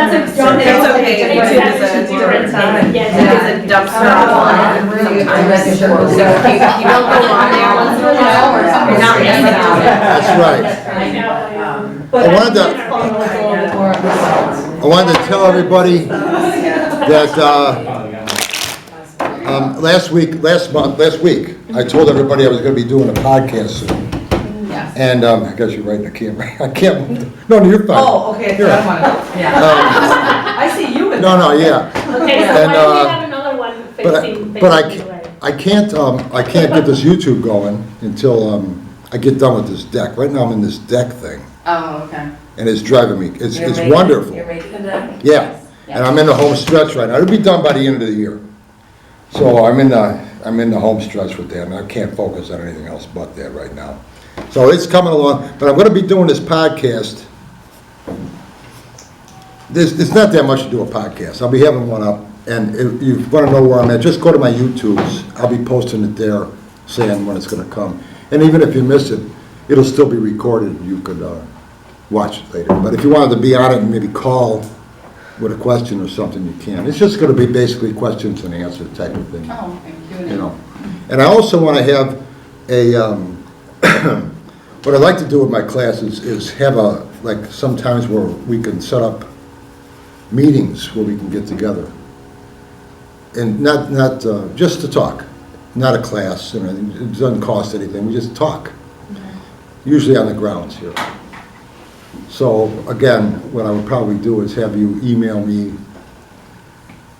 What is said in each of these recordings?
That's a okay. It's a different time. It's a dumpster sometimes. You don't go on there once in a while, or you're not missing out. That's right. I know. I wanted to tell everybody that last week, I told everybody I was going to be doing a podcast soon. Yes. And I guess you're right in the camera. I can't move. No, you're fine. Oh, okay, Here. that one. Yeah. I see you in No, no, yeah. Okay, so And, why don't we have another one facing But the way? I can't get this YouTube going until I get done with this deck. Right now I'm in this deck thing, Oh, okay. and it's driving me. It's You're wonderful. You're making the deck? Yeah, and I'm in the home stretch right now. It'll be done by the end of the year. So I'm in the home stretch with that, and I can't focus on anything else but that right now. So it's coming along, but I'm going to be doing this podcast. It's not that much to do a podcast. I'll be having one up, and if you want to know where I'm at, just go to my YouTubes. I'll be posting it there, saying when it's going to come. And even if you miss it, it'll still be recorded. You could watch it later. But if you wanted to be on it and maybe call with a question or something, you can. It's just going to be basically questions and answers type of thing. Oh, thank you. You know. And I also want to have a, what I like to do with my classes is have like sometimes where we can set up meetings where we can get together. And not just to talk, not a class, you know, it doesn't cost anything, we just talk. Usually on the grounds here. So again, what I would probably do is have you email me.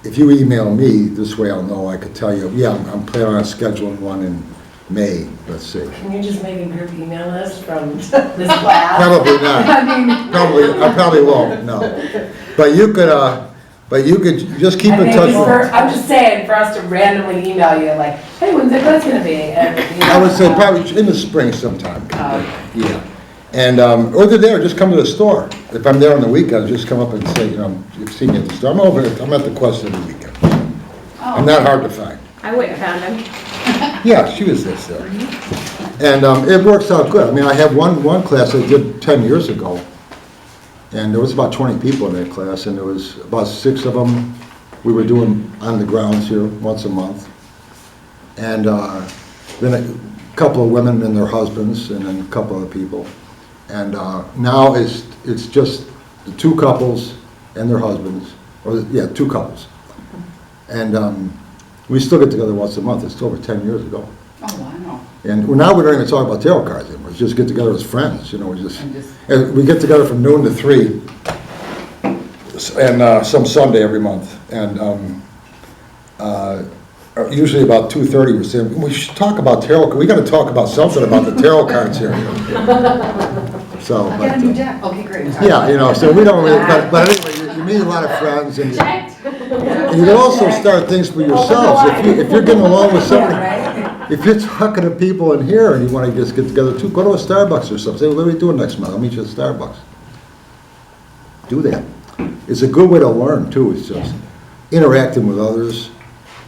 If you email me, this way I'll know, I could tell you, yeah, I'm planning on scheduling one in May, let's see. Can you just make a group email list from this class? Probably not. I mean, I probably won't, no. But you could just keep in touch with. I'm just saying, for us to randomly email you, like, hey, when's the class gonna be? And, you know, I would say probably in the spring sometime. Oh. Yeah. And, or they're there, just come to the store. If I'm there on the weekend, just come up and say, you know, you've seen me at the store. I'm at the Quest every weekend. I'm not hard to find. I wouldn't have found him. Yeah, she was this there. And it works out good. I mean, I have one class I did 10 years ago, and there was about 20 people in that class, and there was about 6 of them we were doing on the grounds here once a month. And then a couple of women and their husbands, and then a couple other people. And now it's just the 2 couples and their husbands, or yeah, 2 couples. And we still get together once a month. It's over 10 years ago. Oh, wow. And now we don't even talk about tarot cards anymore. We just get together as friends, you know. And we get together from noon to 3, and some Sunday every month. And usually about 2:30, we're saying we should talk about tarot. We got to talk about something about the tarot cards here. So, I got a new deck. Okay, great. yeah, you know. So we don't really. But anyway, you meet a lot of friends, and you can also start things for yourselves. If you're getting along with somebody. If you're talking to people in here and you want to just get together too, go to a Starbucks or something. Say, well, what are we doing next month? I'll meet you at Starbucks. Do that. It's a good way to learn, too. It's just interacting with others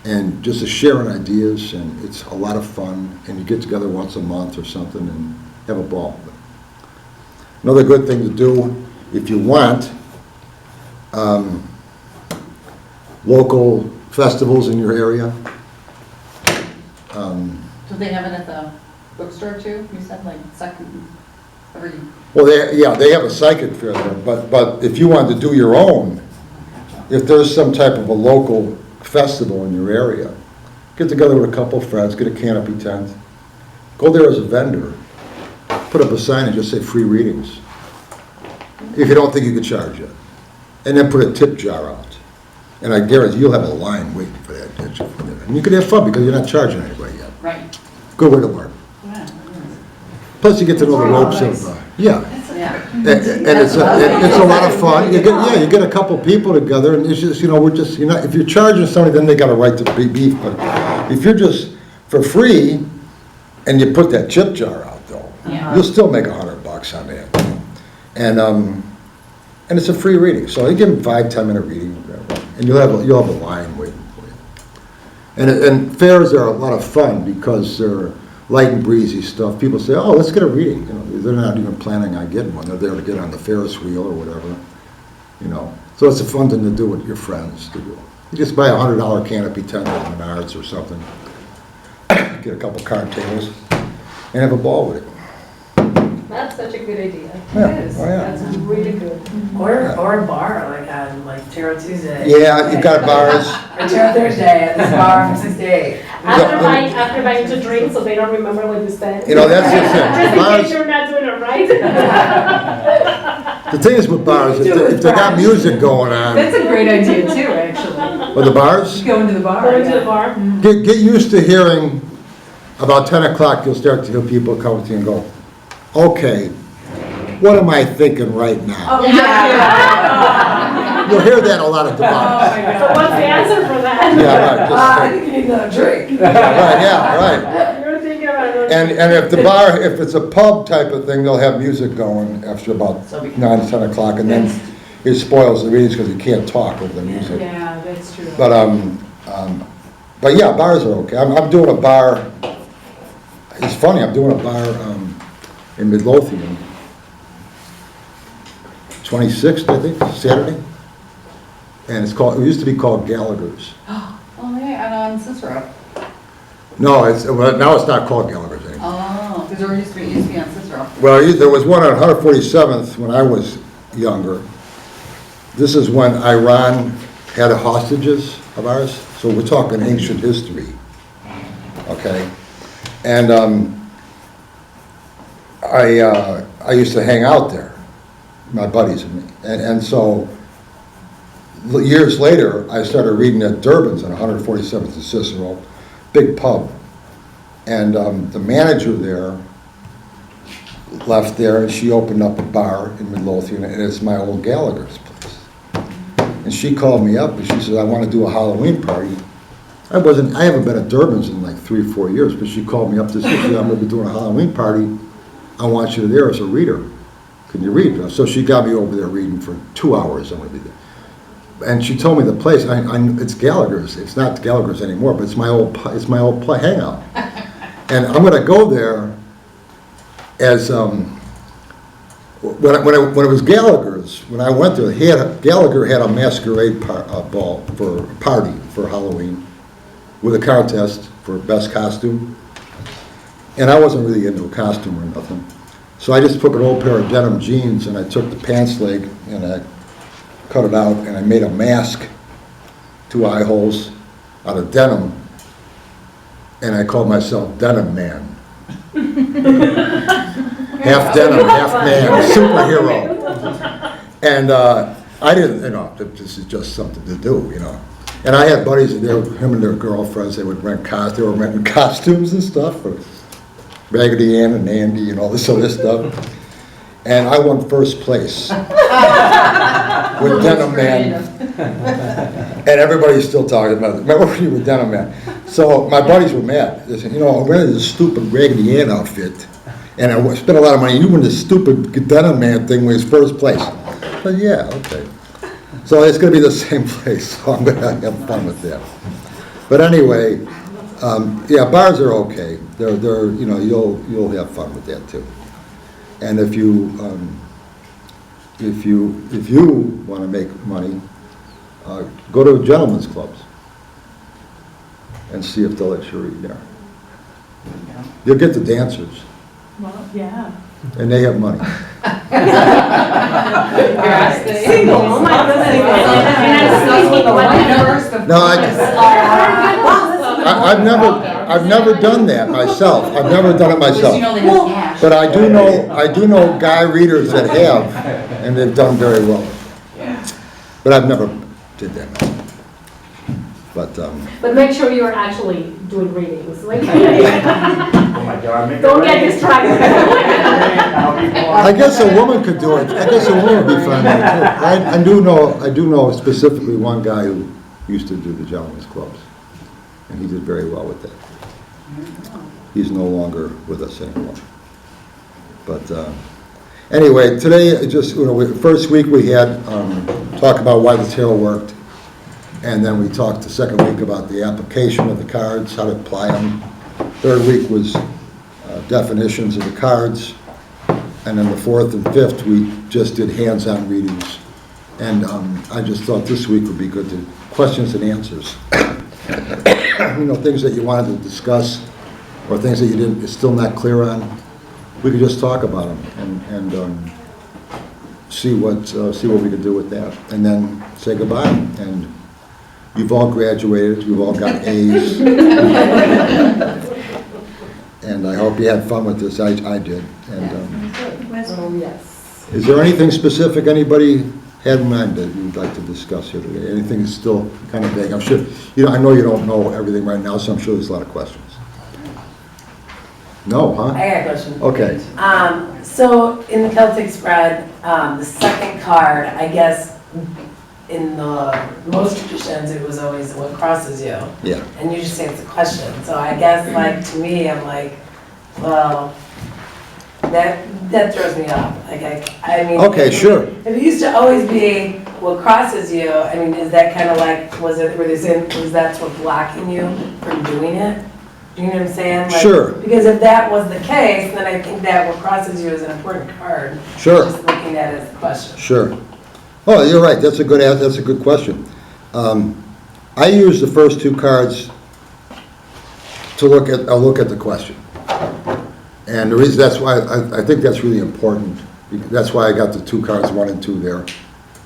and just sharing ideas, and it's a lot of fun. And you get together once a month or something and have a ball. Another good thing to do, if you want, local festivals in your area. Do they have it at the bookstore too? You said like second, every... Well, they have a psychic fair there, but if you wanted to do your own, if there's some type of a local festival in your area, get together with a couple of friends, get a canopy tent, go there as a vendor, put up a sign and just say free readings, if you don't think you could charge it, and then put a tip jar out. And I guarantee you'll have a line waiting for that. And you can have fun because you're not charging anybody yet. Right. Good way to learn. Plus you get to know the ropes of, yeah. Yeah. And it's a lot of fun. You get a couple people together, and it's just, you know, if you're charging somebody, then they got a right to be beef. But if you're just for free, and you put that chip jar out though, you'll still make $100 on that. And it's a free reading, so you give them 5-10 minute reading, and you'll have a line waiting for you. And fairs are a lot of fun because they're light and breezy stuff. People say, oh, let's get a reading. You know, they're not even planning on getting one. They're there to get on the Ferris wheel or whatever. You know, So it's a fun thing to do with your friends. You just buy a $100 canopy tent at Menards or something. Get a couple card tables and have a ball with it. That's such a good idea. Yeah. It is. Oh, yeah. That's really good. Or a bar, like on like Tarot Tuesday. Yeah, you've got bars. Or Tarot Thursday at this bar from 6 to 8. After buying to drink, so they don't remember what you said. You know, that's just Just in it. case Bars, you're not doing it right. the thing is with bars, if they got music going That's on, a great idea too, actually. with the bars, Go into the bar. Going to the bar. get used to hearing, about 10 o'clock, you'll start to hear people come to you and go, okay, what am I thinking right now? Oh, yeah. You'll hear that a lot at the Oh, bars. my So God. what's the answer for that? Yeah, right, I just, think you need another drink. right, yeah, right. You're thinking about it. And if the bar, if it's a pub type of thing, they'll have music going after about 9 to 10 o'clock, and then it spoils the readings because you can't talk over the music. Yeah, that's true. But yeah, bars are okay. I'm doing a bar, it's funny, I'm doing a bar in Midlothian, 26th, I think, Saturday. And it used to be called Gallagher's. Oh, yeah, and on Cicero. No, now it's not called Gallagher's anymore. Oh, because it used to be on Cicero. Well, there was one on 147th when I was younger. This is when Iran had hostages of ours, so we're talking ancient history, okay? And I used to hang out there, my buddies and me. And so years later, I started reading at Durbin's on 147th and Cicero, big pub. And the manager there left there, and she opened up a bar in Midlothian, and it's my old Gallagher's place. And she called me up, and she said, I want to do a Halloween party. I haven't been at Durbin's in like 3 or 4 years, but she called me up to say, I'm going to be doing a Halloween party. I want you there as a reader. Can you read? So she got me over there reading for 2 hours. I'm going to be there. And she told me the place. It's Gallagher's. It's not Gallagher's anymore, but it's my old hangout. And I'm going to go there as when it was Gallagher's. When I went there, Gallagher had a masquerade party for Halloween with a contest for best costume. And I wasn't really into a costume or nothing. So I just took an old pair of denim jeans and I took the pants leg and I cut it out and I made a mask, 2 eye holes out of denim. And I called myself Denim Man. Half denim, half man, superhero. And I didn't, this is just something to do, And I had buddies there, him and their girlfriends, they were renting costumes and stuff for Raggedy Ann and Andy and all this other stuff. And I won first place with Denim Man. And everybody's still talking about it. Remember when you were Denim Man? So my buddies were mad. They said, I'm wearing this stupid Raggedy Ann outfit. And I spent a lot of money. You win this stupid Denim Man thing with his first place. I said, yeah, okay. So it's going to be the same place. So I'm going to have fun with that. But anyway, yeah, bars are okay. They're you'll have fun with that too. And if you want to make money, go to gentlemen's clubs and see if they'll let you read there. You'll get the dancers, Well, yeah. and they have money. Single, oh my goodness. No, I've never done that myself. I've never done it myself. But I do know guy readers that have, and they've done very well. But I've never did that. But make sure you're actually doing readings. Like, Oh my God. don't get distracted. I guess a woman could do it. I guess a woman would be fine with it too. I do know specifically one guy who used to do the gentlemen's clubs, and he did very well with that. He's no longer with us anymore. But anyway, today, just first week we had talk about why the tarot worked, and then we talked the second week about the application of the cards, how to apply them. Third week was definitions of the cards, and then the fourth and fifth we just did hands-on readings And I just thought this week would be good to, questions and answers. You know, things that you wanted to discuss, or things that you're still not clear on, we could just talk about them and see what we could do with that, and then say goodbye. And you've all graduated, you've all got A's. And I hope you had fun with this, I did. And Oh, yes. is there anything specific anybody had in mind that you'd like to discuss here today? Anything is still kind of vague? I'm sure, you know, I know you don't know everything right now, so I'm sure there's a lot of questions. No, huh? I got a question. Okay. So in the Celtic spread, the second card, I guess, in the most traditions, it was always what crosses you. Yeah. And you just say it's a question. So I guess, like, to me, I'm like, well, that throws me off. Like, I mean. Okay, sure. If it used to always be what crosses you, I mean, is that kind of like, was that what's blocking you from doing it? Do you know what I'm saying? Like, Sure. Because if that was the case, then I think that what crosses you is an important card. Sure. Just looking at it as a question. Sure. Oh, you're right, that's a good question. I use the first two cards to look at the question. And the reason, that's why, I think that's really important. That's why I got the two cards, 1 and 2 there,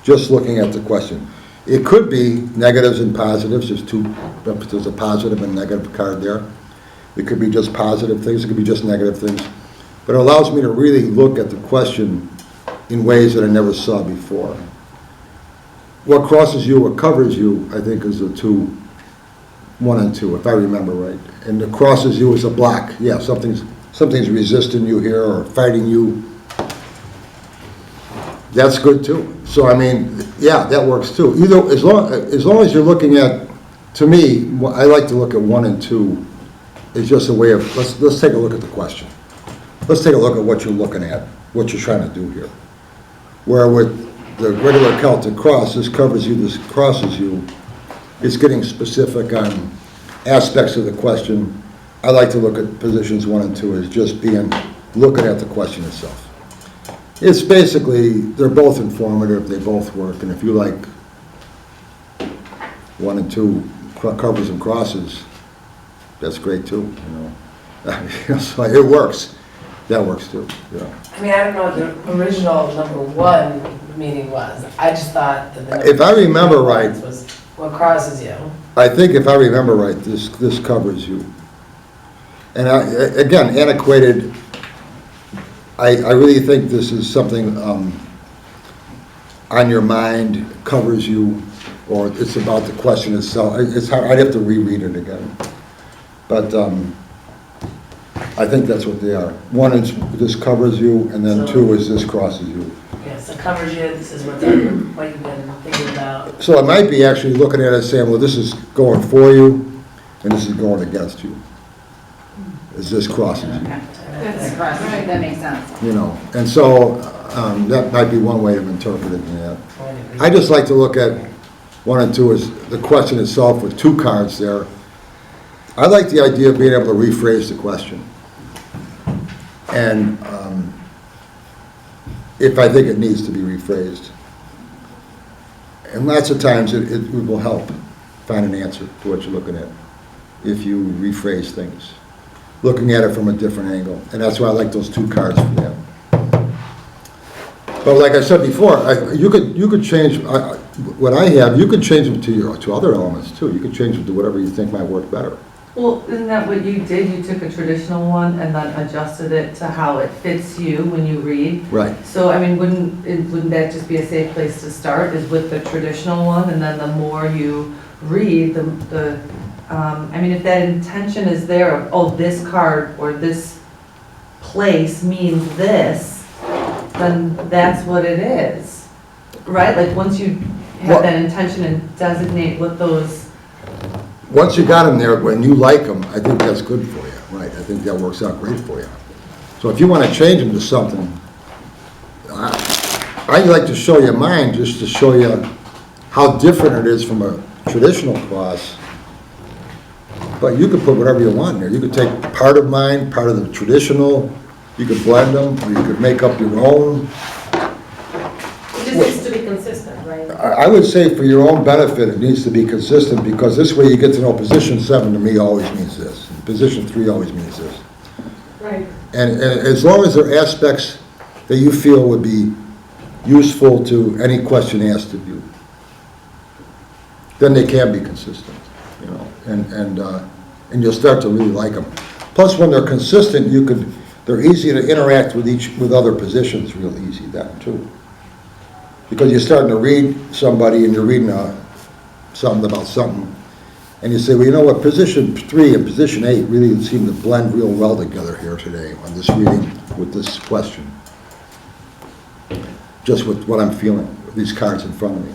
just looking at the question. It could be negatives and positives, there's a positive and negative card there. It could be just positive things, it could be just negative things. But it allows me to really look at the question in ways that I never saw before. What crosses you, what covers you, I think is the 1 and 2, if I remember right. And the crosses you is a block. Yeah, something's resisting you here or fighting you. That's good too. So I mean, yeah, that works too. Either as long as you're looking at, to me, I like to look at 1 and 2. It's just a way of, let's take a look at the question. Let's take a look at what you're looking at, what you're trying to do here. Where with the regular Celtic cross, this covers you, this crosses you. It's getting specific on aspects of the question. I like to look at positions 1 and 2 as just looking at the question itself. It's basically, they're both informative, they both work, and if you like 1 and 2 covers and crosses, that's great too, you know. So it works. That works too, yeah. I mean, I don't know what the original number 1 meaning was. I just thought that the number If I remember right, was what crosses you. I think if I remember right, this covers you. And again, antiquated, I really think this is something on your mind, covers you, or it's about the question itself. It's hard, I'd have to reread it again. But I think that's what they are. 1 is this covers you, and then 2 is this crosses you. Yeah, so covers you, this is what you've been thinking about. So it might be actually looking at it and saying, well, this is going for you, and this is going against you. It's this crosses you. That makes sense. You know, and so that might be one way of interpreting that. I just like to look at 1 and 2 as the question itself with 2 cards there. I like the idea of being able to rephrase the question. And if I think it needs to be rephrased. And lots of times it will help find an answer to what you're looking at if you rephrase things, looking at it from a different angle. And that's why I like those 2 cards for that. But like I said before, you could change what I have. You could change them to other elements too. You could change them to whatever you think might work better. Well, isn't that what you did? You took a traditional one and then adjusted it to how it fits you when you read? Right. So, I mean, wouldn't that just be a safe place to start, is with the traditional one? And then the more you read, I mean, if that intention is there of, oh, this card or this place means this, then that's what it is, right? Like, once you have that intention and designate what those... Once you got them there, when you like them, I think that's good for you, right? I think that works out great for you. So if you want to change them to something, I like to show you mine just to show you how different it is from a traditional cross. But you could put whatever you want in there. You could take part of mine, part of the traditional, you could blend them, or you could make up your own. It just needs to be consistent, right? I would say for your own benefit, it needs to be consistent, because this way you get to know position 7 to me always means this, and position 3 always means this. Right. And as long as there are aspects that you feel would be useful to any question asked of you, then they can be consistent, you know, and you'll start to really like them. Plus, when they're consistent, they're easy to interact with other positions real easy then too. Because you're starting to read somebody and you're reading something about something, and you say, well, you know what, position 3 and position 8 really seem to blend real well together here today on this reading with this question. Just with what I'm feeling, with these cards in front of me.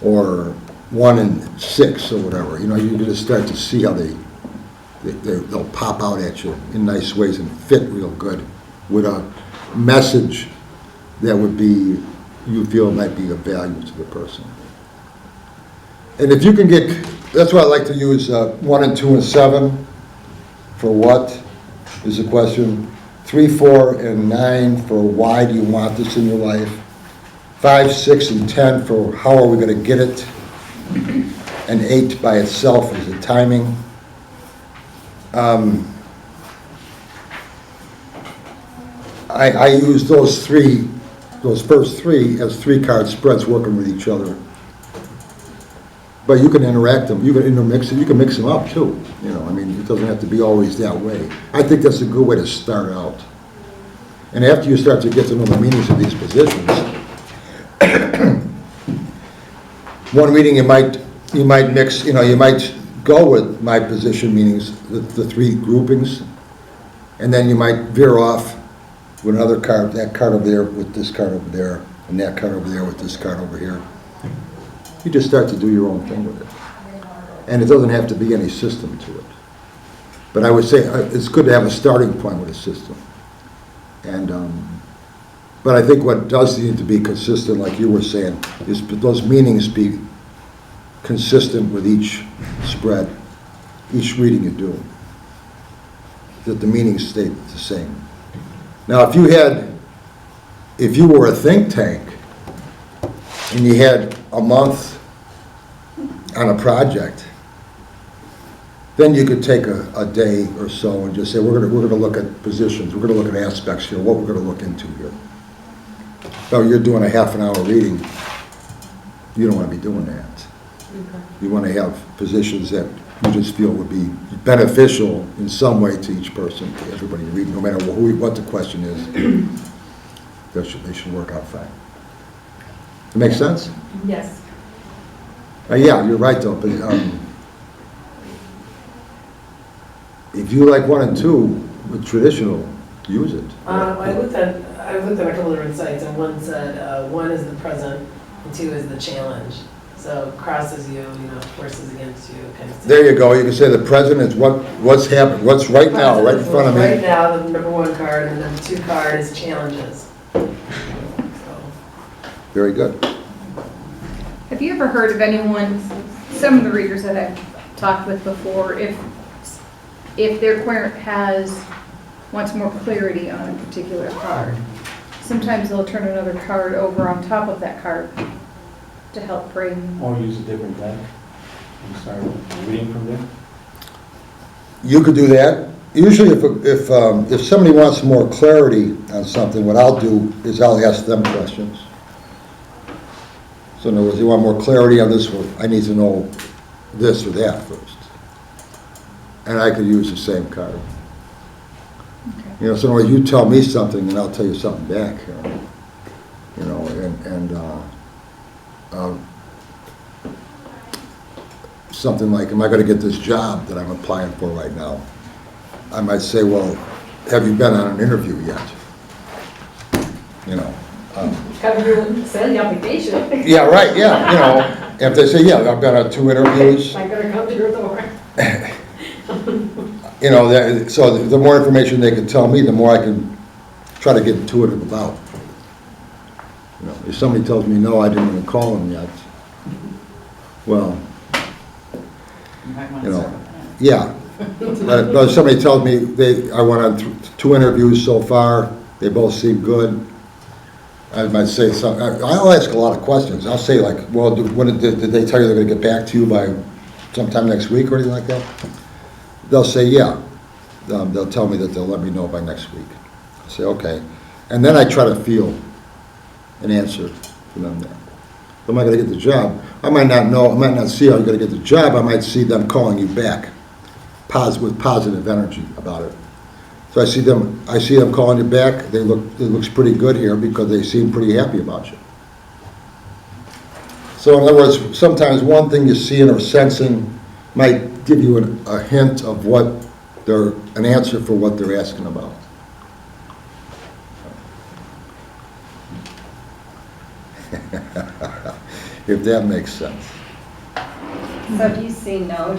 Or 1 and 6 or whatever, you know, you're gonna start to see how they'll pop out at you in nice ways and fit real good with a message that would be, you feel might be of value to the person. And if you can get, that's why I like to use 1 and 2 and 7 for what is the question. 3, 4, and 9 for why do you want this in your life. 5, 6, and 10 for how are we going to get it. And 8 by itself is the timing. I use those first 3 as 3-card spreads working with each other. But you can interact them, you can intermix them, you can mix them up too. You know, I mean, it doesn't have to be always that way. I think that's a good way to start out. And after you start to get to know the meanings of these positions, one reading you might mix, you know, you might go with my position meanings, the 3 groupings, and then you might veer off with another card, that card over there with this card over there, and that card over there with this card over here. You just start to do your own thing with it. And it doesn't have to be any system to it. But I would say it's good to have a starting point with a system. And, but I think what does need to be consistent, like you were saying, is those meanings be consistent with each spread, each reading you do. That the meanings stay the same. Now, if you were a think tank, and you had a month on a project, then you could take a day or so and just say, we're gonna look at positions, we're gonna look at aspects here, what we're gonna look into here. So you're doing a half-an-hour reading, you don't wanna be doing that. You wanna have positions that you just feel would be beneficial in some way to each person, to everybody you read, no matter what the question is. They should work out fine. It makes sense? Yes. Yeah, you're right though, but if you like 1 and 2 with traditional, use it. I looked at a couple different sites, and one said 1 is the present and 2 is the challenge. So crosses you, forces against you, kind of thing. There you go, you can say the present is what's happening, what's right now, right in front of me. Right now, the number 1 card, and then the 2 card is challenges. So. Very good. Have you ever heard of anyone, some of the readers that I've talked with before, if their querent wants more clarity on a particular card, sometimes they'll turn another card over on top of that card to help bring. Or use a different deck and start reading from there. You could do that. Usually if somebody wants more clarity on something, what I'll do is I'll ask them questions. So in other words, you want more clarity on this, well, I need to know this or that first. And I could use the same card. Okay. So in other words, you tell me something and I'll tell you something back. Something like, am I going to get this job that I'm applying for right now? I might say, well, have you been on an interview yet? Have you sent the application? Yeah, right, yeah, if they say, yeah, I've been on 2 interviews, I'm gonna come to your door. so the more information they can tell me, the more I can try to get intuitive about. If somebody tells me, no, I didn't even call them yet, well, yeah. But if somebody tells me I went on 2 interviews so far, they both seem good, I might say something, I'll ask a lot of questions. I'll say like, well, did they tell you they're gonna get back to you by sometime next week or anything like that? They'll say, yeah. They'll tell me that they'll let me know by next week. I say, okay. And then I try to feel an answer from them there. Am I gonna get the job? I might not know, I might not see how you're gonna get the job, I might see them calling you back with positive energy about it. So I see them calling you back, it looks pretty good here because they seem pretty happy about you. So in other words, sometimes one thing you're seeing or sensing might give you a hint of an answer for what they're asking about. If that makes sense. So if you say no,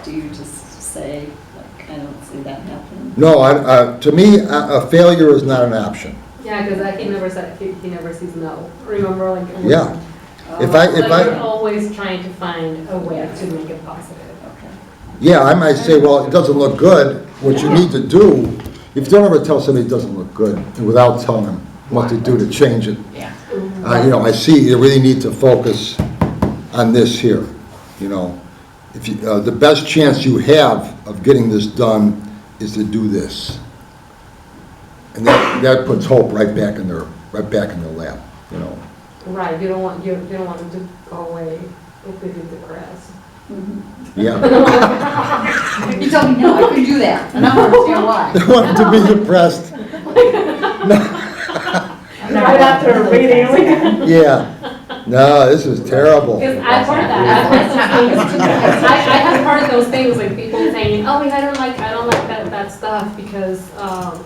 do you just say, like, I don't see that happening? No, to me, a failure is not an option. Yeah, because he never said, he never sees no. Remember, like. Yeah. If So you're I, always trying to find a way to make it positive. Okay. yeah, I might say, well, it doesn't look good. What you need to do, if you don't ever tell somebody it doesn't look good, without telling them what to do to change it. Yeah. I see you really need to focus on this here, you know. If you, the best chance you have of getting this done is to do this. And that puts hope right back in their lap, you know. Right, you don't want them to go away if they get depressed. Yeah. You told me no, I couldn't do that, and I don't understand why. They want them to be depressed. Right after a reading. Yeah. No, this is terrible. Because I've heard that. I have heard those things, like people saying, oh, I don't like that stuff because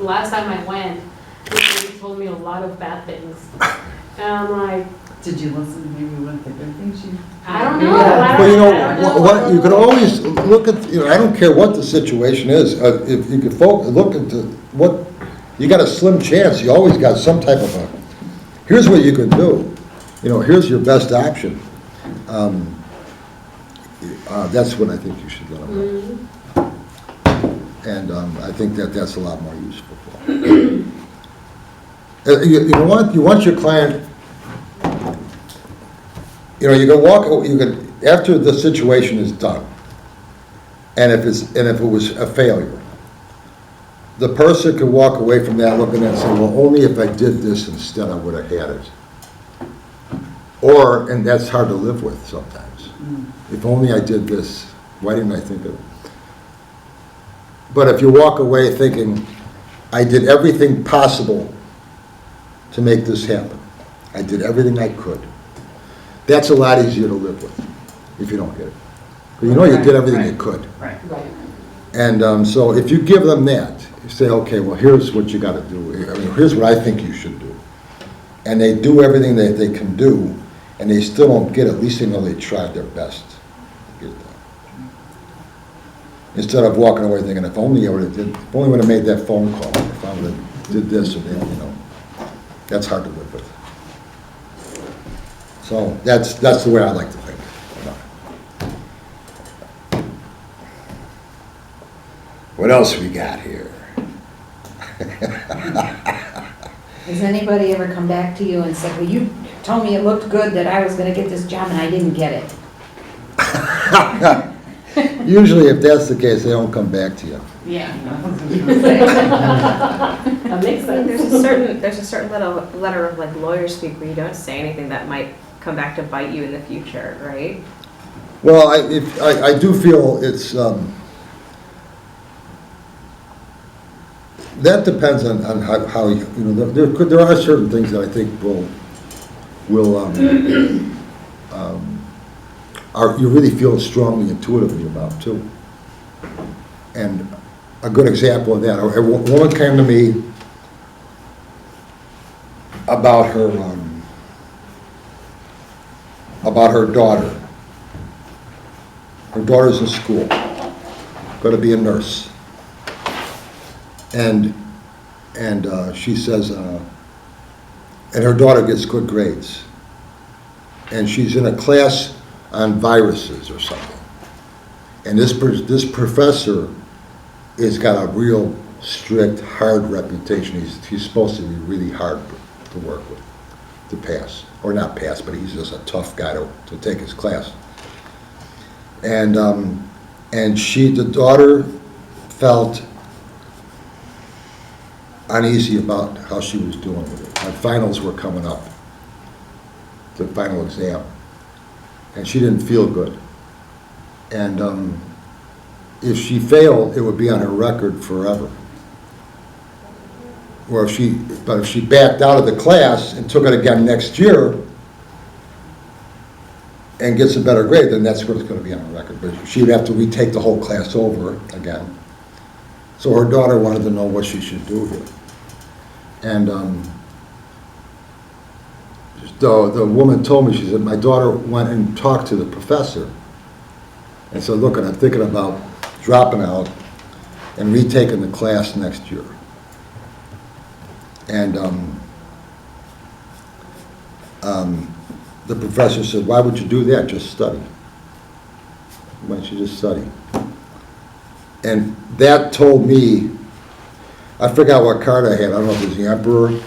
last time I went, they told me a lot of bad things. And I'm like, Did you listen to maybe what the good things you? I don't know. Well, you know, what you can always look at, you know, I don't care what the situation is, if you could look into what, you got a slim chance, you always got some type of here's what you can do. You know, here's your best option. That's what I think you should let them know. And I think that's a lot more useful for them. You want your client, you know, you can, after the situation is done, and if it was a failure, the person could walk away from that looking and say, well, only if I did this instead I would have had it. Or, and that's hard to live with sometimes. If only I did this, why didn't I think of it? But if you walk away thinking, I did everything possible to make this happen. I did everything I could. That's a lot easier to live with, if you don't get it. But you know you did everything you could. Right. And so if you give them that, you say, okay, well, here's what you got to do. I mean, here's what I think you should do. And they do everything that they can do, and they still don't get it, at least they know they tried their best to get it done. Instead of walking away thinking, if only I would have made that phone call, if I would have did this or that, you know, that's hard to live with. So that's the way I like to think. What else we got here? Has anybody ever come back to you and said, well, you told me it looked good that I was gonna get this job and I didn't get it? Usually if that's the case, they don't come back to you. Yeah. That makes sense. There's a certain letter of like lawyer speak where you don't say anything that might come back to bite you in the future, right? Well, I do feel it's, that depends on how you know, there are certain things that I think you really feel strongly intuitively about too. And a good example of that, a woman came to me about her daughter. Her daughter's in school, going to be a nurse. And she says, and her daughter gets good grades. And she's in a class on viruses or something. And this professor has got a real strict, hard reputation. He's supposed to be really hard to work with. to pass, or not pass, but he's just a tough guy to take his class. And the daughter felt uneasy about how she was doing with it. My finals were coming up, the final exam, and she didn't feel good. And if she failed, it would be on her record forever. Or if she backed out of the class and took it again next year and gets a better grade, then that's what it's going to be on her record. But she would have to retake the whole class over again. So her daughter wanted to know what she should do here. And the woman told me, she said, my daughter went and talked to the professor and said, look, I'm thinking about dropping out and retaking the class next year. And the professor said, why would you do that? Just study. Why don't you just study? And that told me, I forgot what card I had. I don't know if it was the Emperor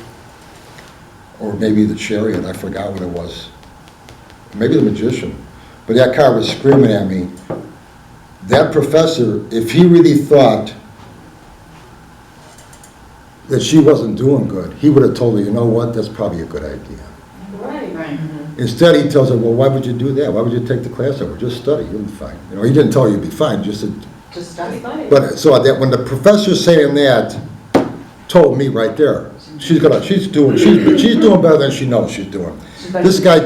or maybe the Chariot. I forgot what it was. Maybe the Magician. But that card was screaming at me. That professor, if he really thought that she wasn't doing good, he would have told her, you know what, that's probably a good idea. Right. Instead, he tells her, well, why would you do that? Why would you take the class over? Just study, you'll be fine. You know, he didn't tell you you'd be fine, just said, Just study. but so that when the professor's saying that, told me right there, she's doing better than she knows she's doing. This guy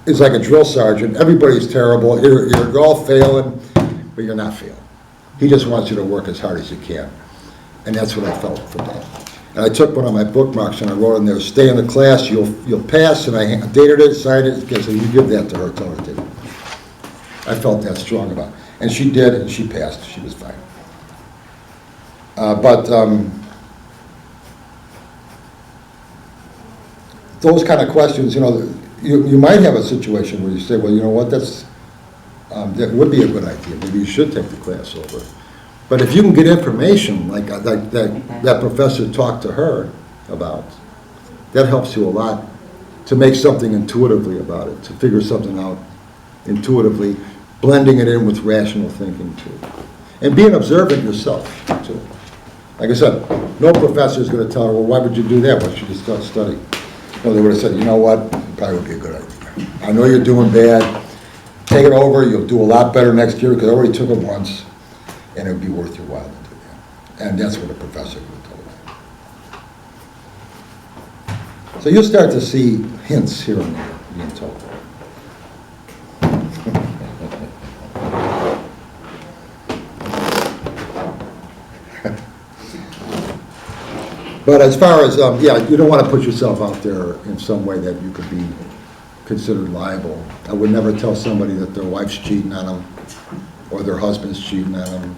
is like a drill sergeant. Everybody's terrible. You're all failing, but you're not failing. He just wants you to work as hard as you can. And that's what I felt from that. And I took one of my bookmarks and I wrote in there, stay in the class, you'll pass, and I dated it, signed it, okay, so you give that to her, tell her to. I felt that strong about it. And she did, and she passed, she was fine. But those kind of questions, you know, you might have a situation where you say, well, you know what, that would be a good idea, maybe you should take the class over. But if you can get information like that professor talked to her about, that helps you a lot to make something intuitively about it, to figure something out intuitively, blending it in with rational thinking too. And being observant yourself too. Like I said, no professor is going to tell her, well, why would you do that? Why should you start studying? No, they would have said, you know what, it probably would be a good idea. I know you're doing bad. Take it over, you'll do a lot better next year because I already took it once. And it would be worth your while to do that. And that's what a professor would tell you. So you'll start to see hints here and there being told. But as far as, yeah, you don't want to put yourself out there in some way that you could be considered liable. I would never tell somebody that their wife's cheating on them or their husband's cheating on them.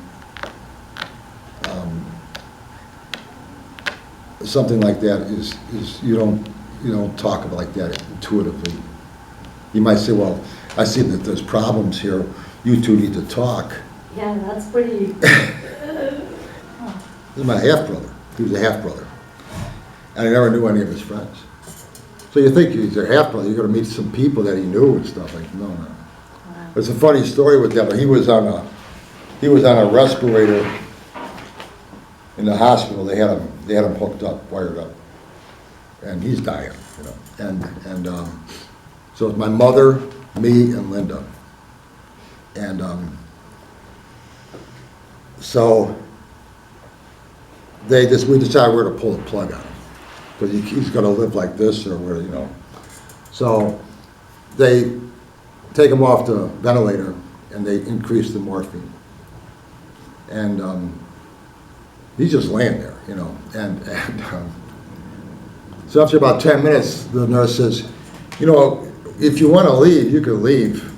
Something like that is you don't talk about like that intuitively. You might say, well, I see that there's problems here. You two need to talk. Yeah, that's pretty. This is my half-brother. He was a half-brother. And I never knew any of his friends. So you think he's a half-brother, you're going to meet some people that he knew and stuff. Like, no. Wow. It's a funny story with that, but he was on a respirator in the hospital. They had him hooked up, wired up. And he's dying, you know. And so it's my mother, me, and Linda. And so we decided where to pull the plug on him. Because he's going to live like this or where, you know. So they take him off the ventilator and they increase the morphine. And he's just laying there, you know. So after about 10 minutes, the nurse says, you know, if you want to leave, you can leave.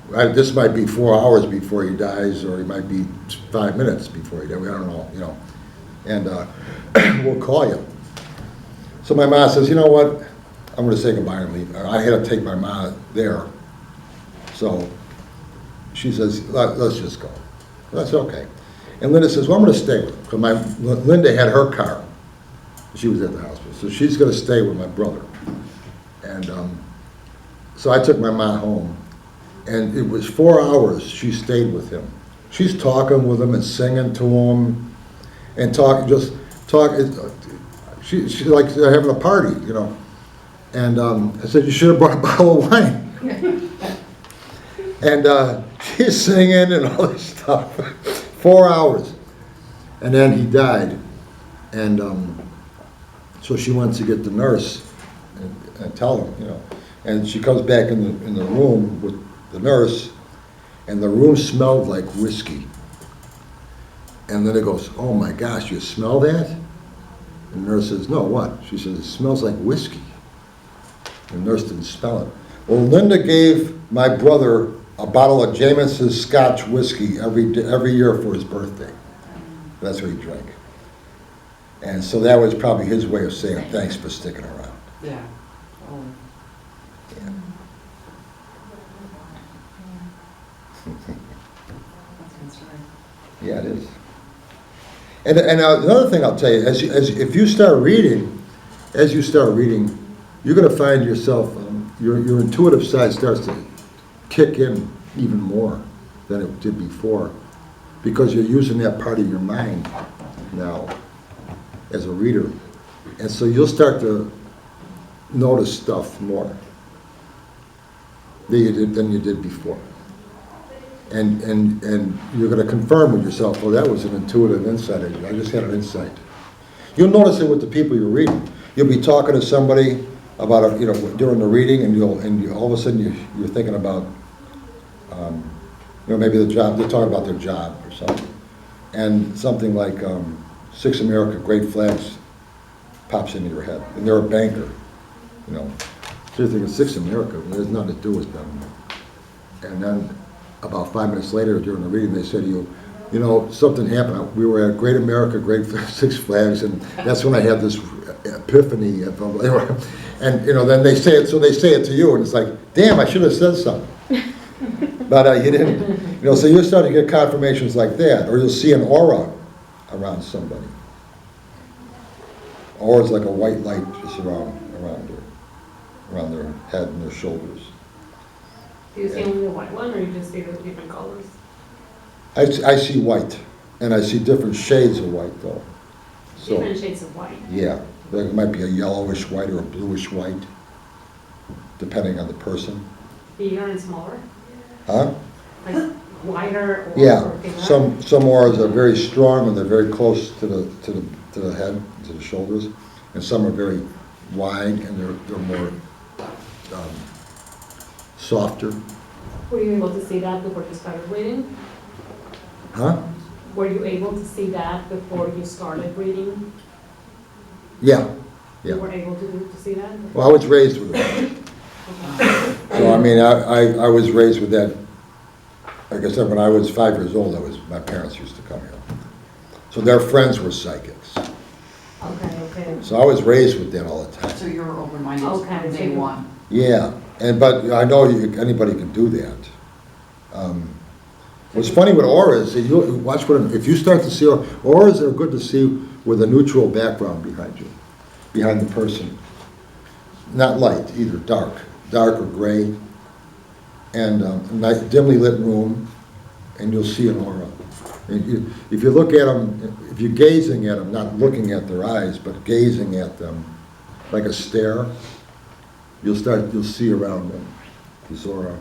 This might be 4 hours before he dies, or it might be 5 minutes before he dies. I don't know, you know. And we'll call you. So my mom says, you know what? I'm going to say goodbye and leave. I had to take my mom there. So she says, let's just go. That's okay. And Linda says, well, I'm going to stay with her. Because Linda had her car. She was at the hospital. So she's going to stay with my brother. And so I took my mom home, and it was 4 hours she stayed with him. She's talking with him and singing to him, and talking. She's like they're having a party, you know. And I said, you should have brought a bottle of wine. And she's singing and all this stuff. 4 hours. And then he died. And so she went to get the nurse and tell him, you know. And she comes back in the room with the nurse, and the room smelled like whiskey. And then it goes, oh my gosh, you smell that? And the nurse says, no, what? She says, it smells like whiskey. The nurse didn't smell it. Well, Linda gave my brother a bottle of Jameson's Scotch whiskey every year for his birthday. That's what he drank. And so that was probably his way of saying thanks for sticking around. Yeah. Oh. Yeah. That's a good story. Yeah, it is. And another thing I'll tell you, if you start reading, you're going to find yourself, your intuitive side starts to kick in even more than it did before, because you're using that part of your mind now as a reader. And so you'll start to notice stuff more than you did before. And you're going to confirm with yourself, well, that was an intuitive insight. I just had an insight. You'll notice it with the people you're reading. You'll be talking to somebody about, during the reading, and all of a sudden you're thinking about, maybe the job. They're talking about their job or something, and something like 6 America Great Flags pops into your head, and they're a banker, So you're thinking 6 America. There's nothing to do with them. And then about 5 minutes later during the reading, they say to you, something happened. We were at Great America, Great Six Flags, and that's when I had this epiphany. And then they say it, so they say it to you, and it's like, damn, I should have said something. But you didn't. So you're starting to get confirmations like that, or you'll see an aura around somebody. Aura's like a white light just around their head and their shoulders. Do you see only the white one, or you just see the different colors? I see white, and I see different shades of white, though. So, Different shades of white. yeah, there might be a yellowish white or a bluish white, depending on the person. Bigger and smaller? Huh? Like wider or Yeah, bigger? some auras are very strong and they're very close to the head, to the shoulders, and some are very wide and they're more softer. Were you able to see that before you started reading? Huh? Were you able to see that before you started reading? Yeah, You yeah. were able to see that? Well, I was raised with it. So, I was raised with that. Like I said, when I was 5 years old, my parents used to come here. So their friends were psychics. Okay. So I was raised with that all the time. So you're open-minded Okay, from so day you- one. Yeah, but I know anybody can do that. What's funny with auras, you watch if you start to see auras are good to see with a neutral background behind you, behind the person. Not light, either dark or gray, and a nice dimly lit room, and you'll see an aura. And if you look at them, if you're gazing at them, not looking at their eyes, but gazing at them like a stare, you'll see around them this aura.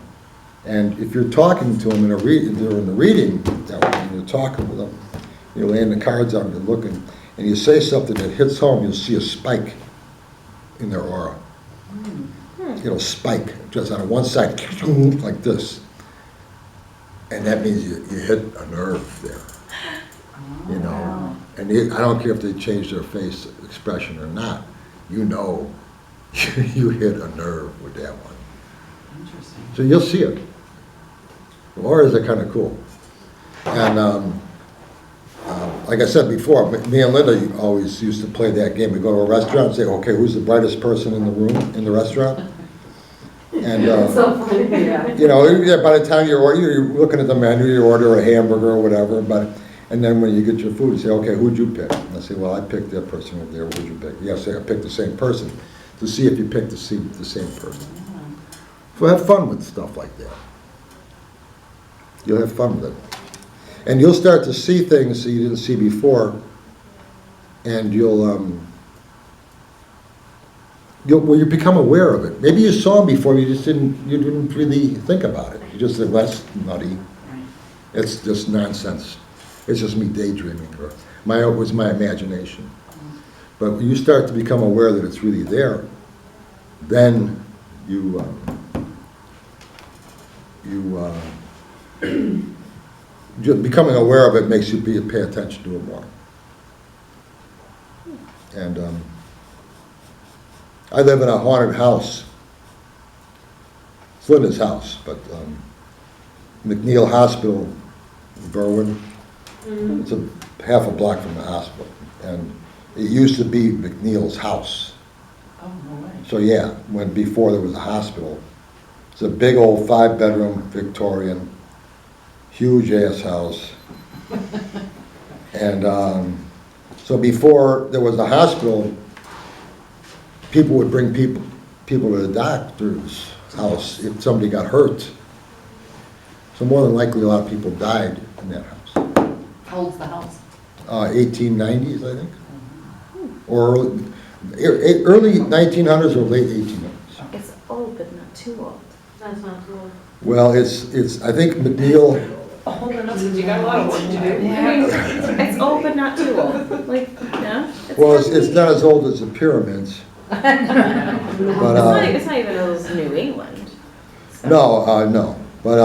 And if you're talking to them during the reading, that way, when you're talking with them, you're laying the cards out and you're looking, and you say something that hits home, you'll see a spike in their aura. It'll spike just on one side, like this. And that means you hit a nerve there, And I don't care if they change their face expression or not, you hit a nerve with that one. Interesting. So you'll see it. The auras are kind of cool. And like I said before, me and Linda always used to play that game. We go to a restaurant and say, okay, who's the brightest person in the room, in the restaurant? And, So funny. by the time you're looking at the menu, you order a hamburger or whatever, and then when you get your food, you say, okay, who'd you pick? And I say, well, I picked that person over there, who'd you pick? You have to say, I picked the same person. to see if you pick the same person. So have fun with stuff like that. You'll have fun with it. And you'll start to see things that you didn't see before, and you'll you become aware of it. Maybe you saw them before, you didn't really think about it. You just said, well, that's nutty. It's just nonsense. It's just me daydreaming, or it was my imagination. But when you start to become aware that it's really there, then just becoming aware of it makes you pay attention to it more. And I live in a haunted house. It's Linda's house, but McNeil Hospital in Berwyn. It's half a block from the hospital. And it used to be McNeil's house. Oh, no way. So yeah, before there was a hospital. It's a big old 5-bedroom Victorian, huge ass house. And so before there was a hospital, people would bring people to the doctor's house if somebody got hurt. So more than likely, a lot of people died in that house. How old's the house? 1890s, I think, or early 1900s or late 1800s. It's old, but not too old. That's not cool. Well, it's I think McNeil. Old enough since you got a lot of work to do. I mean, it's old, but not too old. Like, yeah. Well, it's not as old as the pyramids. But It's not even old as New England. So. no, but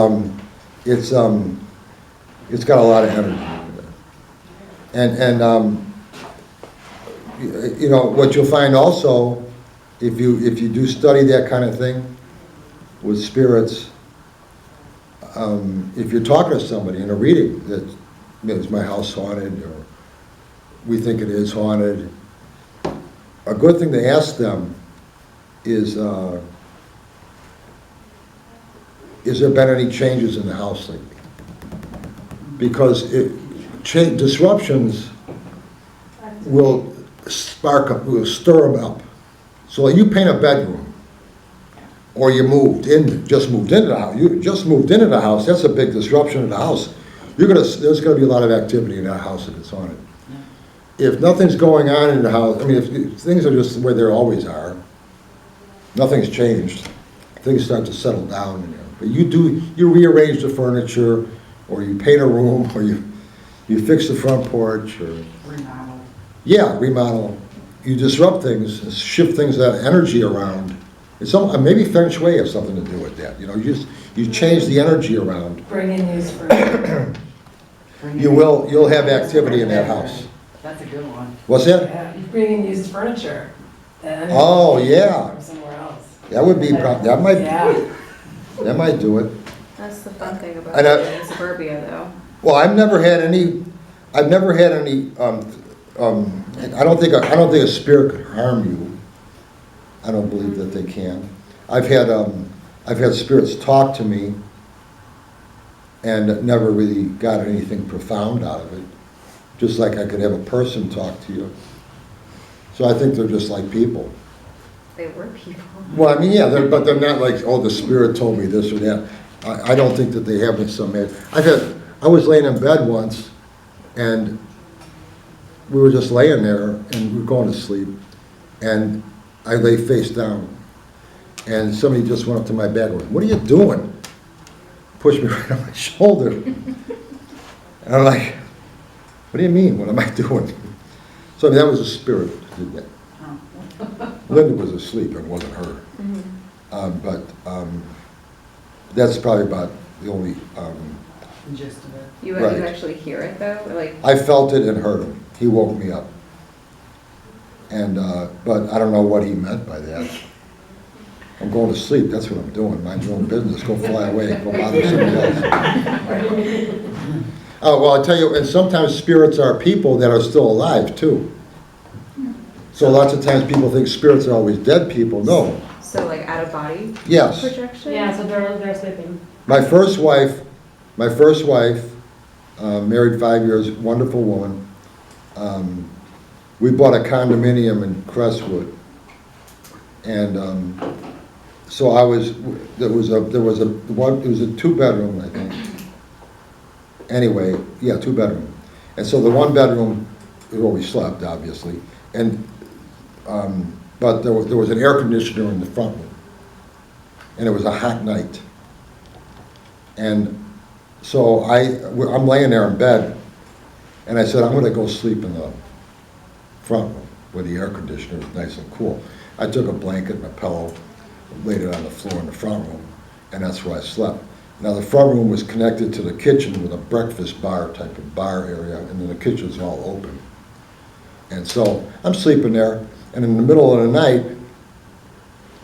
it's got a lot of energy. And you know what you'll find also, if you do study that kind of thing with spirits, if you're talking to somebody in a reading that is my house haunted, or we think it is haunted, a good thing to ask them is there been any changes in the house lately? Because disruptions will stir them up. So you paint a bedroom, or you just moved into the house. You just moved into the house. That's a big disruption in the house. There's going to be a lot of activity in that house if it's haunted. If nothing's going on in the house, I mean, if things are just the way they always are, nothing's changed, things start to settle down in there. But you rearrange the furniture, or you paint a room, or you fix the front porch, or Remodel. yeah, remodel. You disrupt things, shift things, that energy around. Maybe Feng Shui has something to do with that. You know, you change the energy around. Bring in used furniture. You'll have activity in that house. That's a good one. What's that? Yeah, you bring in used furniture. And Oh, yeah. From somewhere else. That would be, Yeah. that might do it. That's the fun thing about And, living in suburbia, though. Well, I've never had any, I don't think a spirit could harm you. I don't believe that they can. I've had spirits talk to me and never really got anything profound out of it. Just like I could have a person talk to you. So I think they're just like people. They were people. Well, I mean, yeah, but they're not like, oh, the spirit told me this or that. I don't think that they have some. I was laying in bed once, and we were just laying there, and we were going to sleep, and I lay face down, and somebody just went up to my bed and went, "What are you doing?" Pushed me right on my shoulder, and I'm like, "What do you mean? What am I doing?" So I mean, that was a spirit that did that. Linda was asleep, it wasn't her. But that's probably about the only. Gist of it. You Right. actually hear it, though? Like, I felt it and heard him. He woke me up. And, but I don't know what he meant by that. I'm going to sleep, that's what I'm doing. Mind your own business, go fly away, go bother somebody else. Oh, well, I tell you, and sometimes spirits are people that are still alive, too. So lots of times people think spirits are always dead people. No. so like out of body Yes. projection? Yeah, so they're sleeping. My first wife, married 5 years, wonderful woman. We bought a condominium in Crestwood, And so there was a 2-bedroom, I think. Anyway, yeah, 2-bedroom. And so the 1-bedroom is where we slept, obviously. And, but there was an air conditioner in the front room. And it was a hot night. And so I'm laying there in bed, and I said, I'm gonna go sleep in the front room where the air conditioner is nice and cool. I took a blanket and a pillow, laid it on the floor in the front room, and that's where I slept. Now, the front room was connected to the kitchen with a breakfast bar type of bar area, and then the kitchen's all open. And so I'm sleeping there, and in the middle of the night,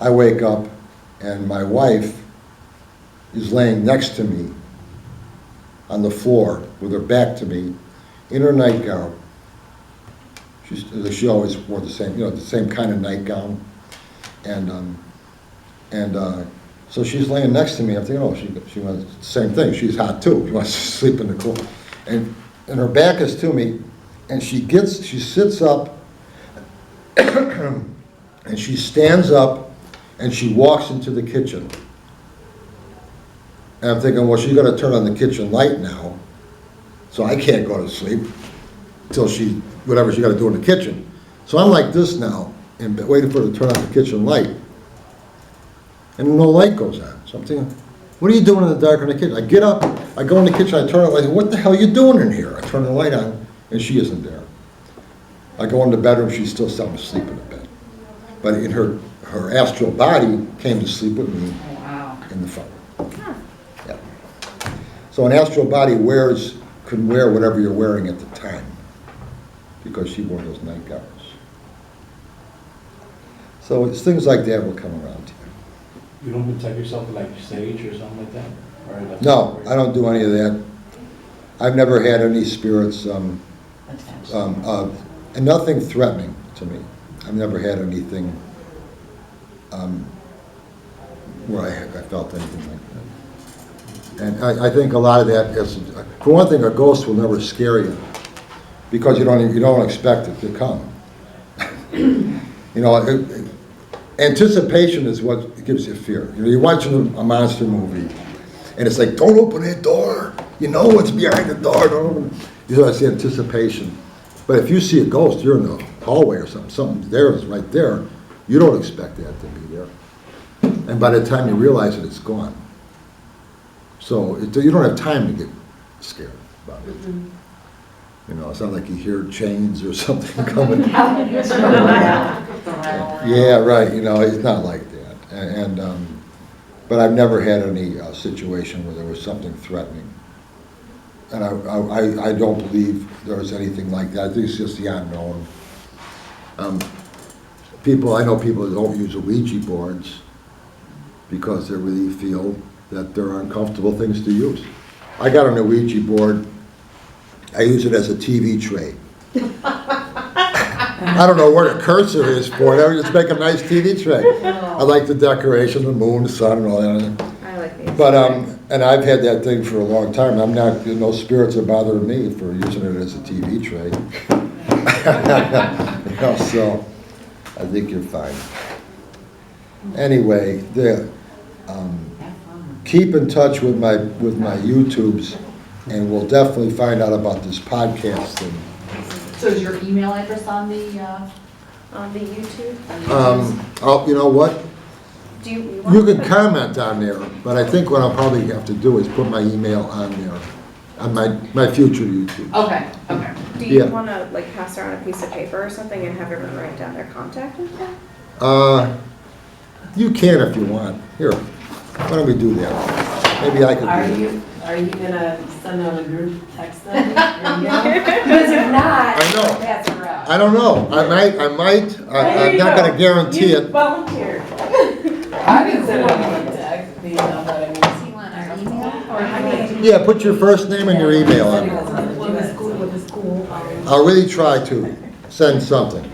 I wake up, and my wife is laying next to me on the floor with her back to me in her nightgown. She always wore the same, the same kind of nightgown. So she's laying next to me. I'm thinking, oh, she wants the same thing. She's hot too. She wants to sleep in the cool. And her back is to me, and she sits up, and she stands up, and she walks into the kitchen. And I'm thinking, well, she's going to turn on the kitchen light now, so I can't go to sleep until whatever she got to do in the kitchen. So I'm like this now, and waiting for her to turn on the kitchen light. And no light goes on. So I'm thinking, what are you doing in the dark in the kitchen? I get up, I go in the kitchen, I turn on the light. What the hell are you doing in here? I turn the light on, and she isn't there. I go in the bedroom, she's still sound asleep in the bed. But in her astral body came to sleep with me in the front room. Yeah. So an astral body can wear whatever you're wearing at the time, because she wore those nightgowns. So it's things like that will come around to you. You don't protect yourself with like sage or something like that? Or that's No, I don't do any of that. I've never had any spirits, and nothing threatening to me. I've never had anything where I felt anything like that. And I think a lot of that is, for one thing, a ghost will never scare you because you don't expect it to come. Anticipation is what gives you fear. You're watching a monster movie, and it's like, don't open that door. You know what's behind the door. Don't open it. That's the anticipation. But if you see a ghost, you're in the hallway or something there is right there, you don't expect that to be there. And by the time you realize it, it's gone. So you don't have time to get scared about it. It's not like you hear chains or something coming. Yeah, right, it's not like that. But I've never had any situation where there was something threatening. And I don't believe there was anything like that. I think it's just the unknown. I know people that don't use Ouija boards because they really feel that they're uncomfortable things to use. I got an Ouija board. I use it as a TV tray. I don't know where the cursor is for it. I just make a nice TV tray. I like the decoration, the moon, the sun, and all that. I like these. But and I've had that thing for a long time. No spirits are bothering me for using it as a TV tray. So I think you're fine. Anyway, keep in touch with my YouTubes, and we'll definitely find out about this podcast thing. So is your email address on the YouTube? You know what? Do you You want can comment on there, but I think what I'll probably have to do is put my email on there, on my future YouTube. Okay. Do you Yeah. want to like pass around a piece of paper or something and have everyone write down their contact info? You can if you want. Here, why don't we do that? Maybe I could do that. Are you gonna send out a group text then? Because if not, I know. pass it around. I don't know. I might. I'm not gonna guarantee You it. volunteered. I can send out a text, but you know what I mean. Do you want our email, or how many? Yeah, put your first name and your email on it. With the school. I'll really try to send something.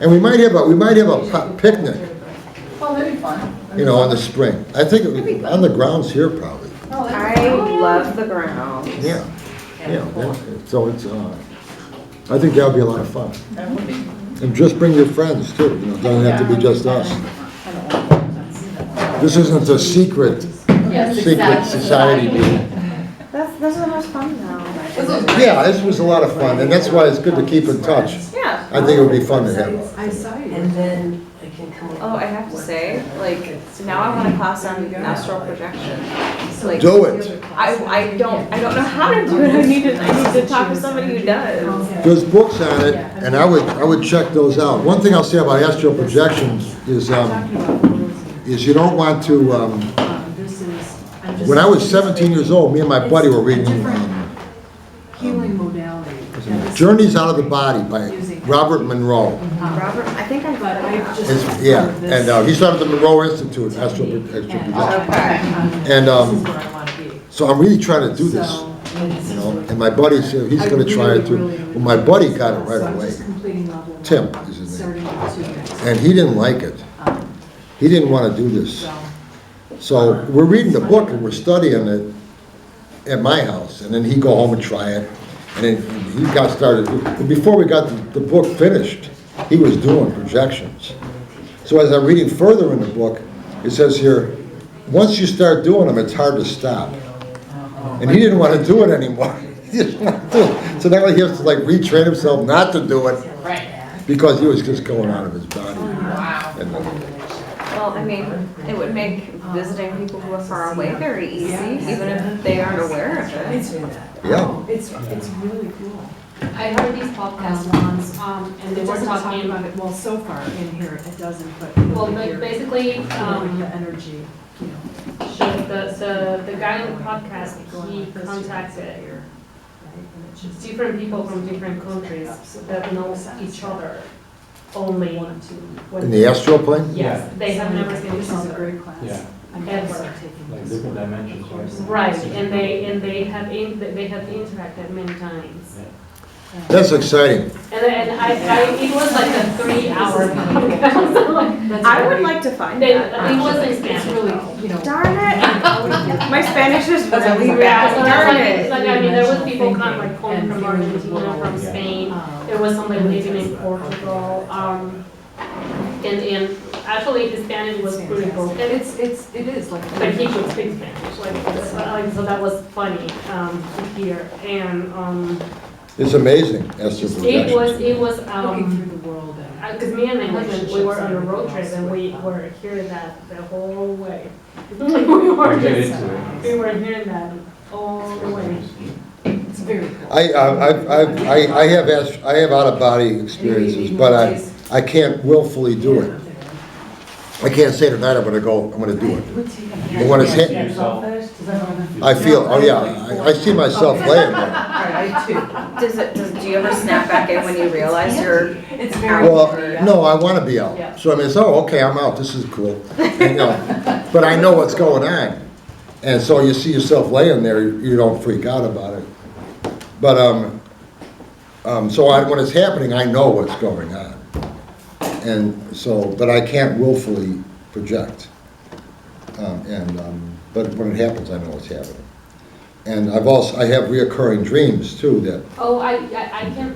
And we might have a picnic, Oh, that'd be fun. in the spring. I think on the grounds here probably. I love the ground. Yeah. So it's, I think that'll be a lot of fun. That would be. And just bring your friends too, it doesn't have to be just us. This isn't a secret society meeting. Those are the most fun though. Yeah, this was a lot of fun, and that's why it's good to keep in touch. Yeah. I think it would be fun to have. And then I can come up. Oh, I have to say, like, now I want a class on astral projection. Like, Do it. I don't know how to do it. I need to talk to somebody who does. There's books on it, and I would check those out. One thing I'll say about astral projections is you don't want to, when I was 17 years old, me and my buddy were reading Healing modality. Journeys Out of the Body by Robert Monroe. Robert, I think I But I just. It's, yeah, and he started the Monroe Institute, astral projection. And so I'm really trying to do this, you know, and my buddy said he's going to try it too. Well, my buddy got it right away. Tim is his name. And he didn't like it. He didn't want to do this. So we're reading the book and we're studying it at my house, and then he'd go home and try it, and then he got started. Before we got the book finished, he was doing projections. So as I'm reading further in the book, it says here, once you start doing them, it's hard to stop. And he didn't want to do it anymore. He didn't want to do it. So now he has to like retrain himself not to do it, because he was just going out of his body. And Well, I mean, it would make visiting people who are far away very easy, even if they aren't aware of it. yeah. It's really cool. I heard these podcasts once, and they It were doesn't talk talking, about it, well, so far in here, it doesn't, but. well, basically, The energy, you know. the guy on the podcast, he contacted different people from different countries that know each other only. In the astral plane? Yes, they have never seen This each is a other. great class. Yeah. I'm gonna Ever. start taking Like this. different dimensions, right? Right, and they have interacted many times. That's exciting. And it was like a 3-hour podcast. That's I would very- like to find They, that. it was in It's Spanish. really, you know. Darn it! My Spanish is That's really okay. bad. So Darn that's it! like, I mean, there was people coming from And Argentina, from Yeah. Spain, Um, there was somebody living in Portugal, and actually his Spanish was pretty broken. It is like. But he could speak Spanish, so that was funny, to hear, and, It's amazing, astral it was, projections. Looking through the world and. because me and my husband, we were on a road trip and we were hearing that the whole way. We were Get just, into it. we were hearing that all the way. It's very cool. I have out-of-body experiences, but I can't willfully do it. I can't say tonight I'm gonna do it. But when it's hit, Yourself. I feel, oh yeah, I see myself laying there. I do. Do you ever snap back in when you realize you're It's very. Well, no, I wanna be out. So I mean, it's, oh, okay, I'm out, this is cool. And, you know, but I know what's going on. And so you see yourself laying there, you don't freak out about it. But, when it's happening, I know what's going on. And so, but I can't willfully project. But when it happens, I know what's happening. And I have reoccurring dreams too that, Oh, I can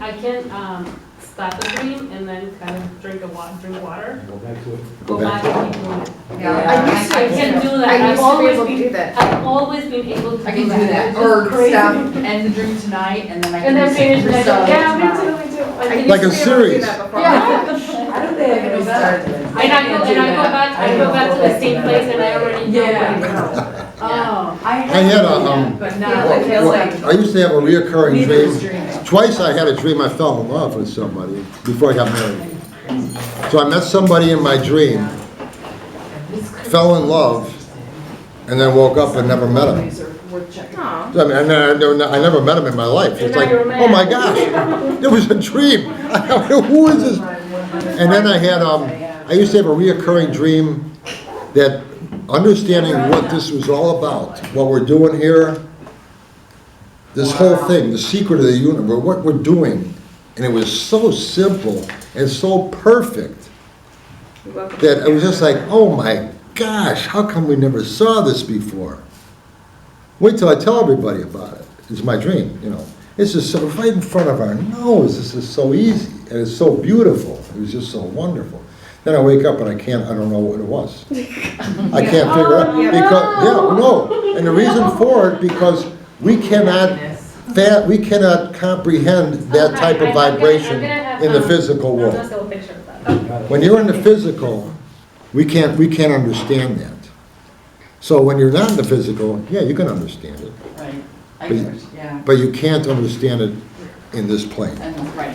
stop the dream and then kind of drink water, Go back to it. go back and keep doing it. Yeah, I can do that. I I've used to be always able to been- do that. I've always been able to I can do that. that, It's or crazy. stop, end the dream tonight, and then I And can then do finish something it. for Yeah, me tomorrow. too, me too. I used like to a be able to do series. that before. I don't think I can start this. And I go back to the same place and I already know where to go. Oh, I I had a, but Yeah, not. I feel like. I used to have a reoccurring Neither is dream. dreaming. Twice I had a dream I fell in love with somebody before I got married. So I met somebody in my dream, fell in love, and then woke up and never met him. These are worth checking. Aw. I mean, I never met him in my life. It's And like, now you're mad. oh my gosh, it was a dream. Who is this? And then I used to have a reoccurring dream that understanding what this was all about, what we're doing here, this whole thing, the secret of the universe, what we're doing, and it was so simple and so perfect that it was just like, oh my gosh, how come we never saw this before? Wait till I tell everybody about it. It's my dream, you know. It's just so right in front of our nose. This is so easy, and it's so beautiful. It was just so wonderful. Then I wake up and I don't know what it was. I can't figure out, because, no, and the reason for it, because we cannot comprehend that type of vibration in the physical I'll world. just do a picture of that. When you're in the physical, we can't understand that. So when you're not in the physical, yeah, you can understand it, Right. I But- get it, yeah. but you can't understand it in this plane. Right.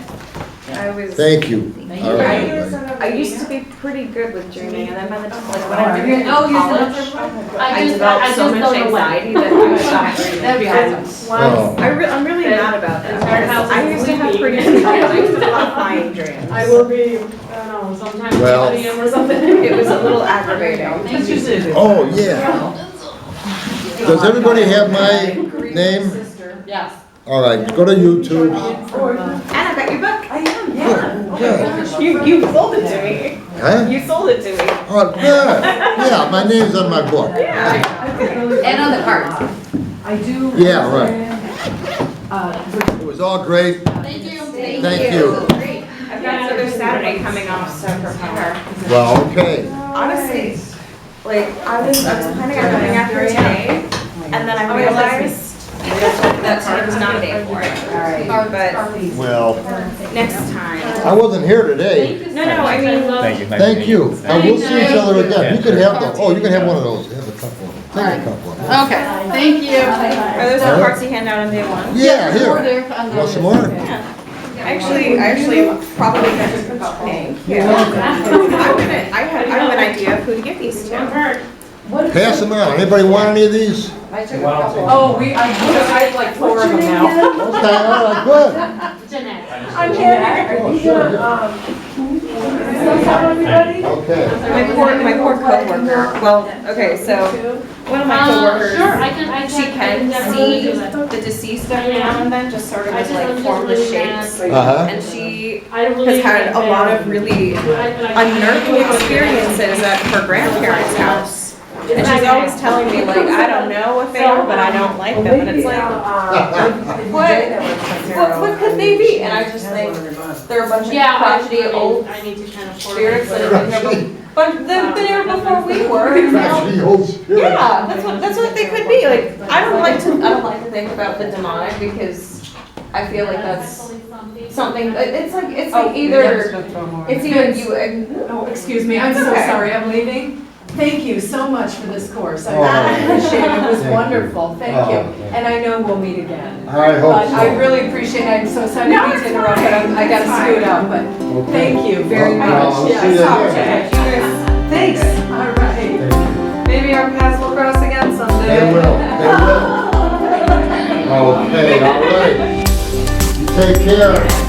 I was, Thank you. Thank All you. right, everybody. I used to be pretty good with dreaming, and then by the time, like, when Oh, I moved to college, I developed so much anxiety that I stopped dreaming. That'd be awesome. Oh. I'm really mad about that. Entire house I is used to have sleeping. pretty good dreams. I used to have a lot of flying dreams. I will be, I don't know, sometimes Well- 8 AM or something. It was a little aggravating. That's usually a good. Oh, yeah. Does everybody have my name? Yes. All right, go to YouTube. And I got your book. I am, yeah. Good. You sold it to me. Huh? You sold it to me. Oh, good. Yeah, my name's on my book. And on the cards. I do. Yeah, right. It was all great. Thank you. Thank you. I've got another Saturday coming off, so prepare. Well, okay. Honestly, like, I was planning on coming after today, and then I realized that today was not a day for it. But Well, next time. I wasn't here today. No, I mean, Thank you. Nice Thank meeting you. And we'll see each other again. You could have the, you can have one of those. Have a couple. Take a couple. Okay, thank you. are those the parts you hand out on day one? Yeah, More here. there on the- Want some more? Yeah. I probably got just about paying. Yeah. I have an idea of who to give these to. Pass them out. Anybody want any of these? Oh, I have like 4 of them now. Okay, all right, good. Jeanette. I'm here. Oh, sure, yeah. Okay. My poor coworker. Well, okay, so one of my coworkers. Sure, I can She can definitely see do that. the deceased every now and then, just sort of as like formless shapes. Uh-huh. And she I really has had a lot of really unnerving experiences at her grandparents' house. And she's always telling me like, I don't know what they are, but I don't like them. And it's like, what could they be? And I just think they're a bunch of crotchety old I need to kind of. spirits that have been here, but they've been here before we were. You know? Actually, old spirit. Yeah, that's what they could be. Like, I don't like to think about the demonic because I feel like that's something. It's like either you. Oh, excuse me, I'm so Okay. sorry, I'm leaving. Thank you so much for this course. I Oh. really appreciate it. It was Thank you. wonderful. Thank Oh, you. okay. And I know we'll meet again. I hope But I so. really appreciate it. I'm so sorry to interrupt, but I gotta scoot out, but Okay. thank you very Well, much. I'll see Yeah, you sorry. again. Thanks. All right. Maybe our paths will cross again someday. They will, they will. Okay, all right. You take care.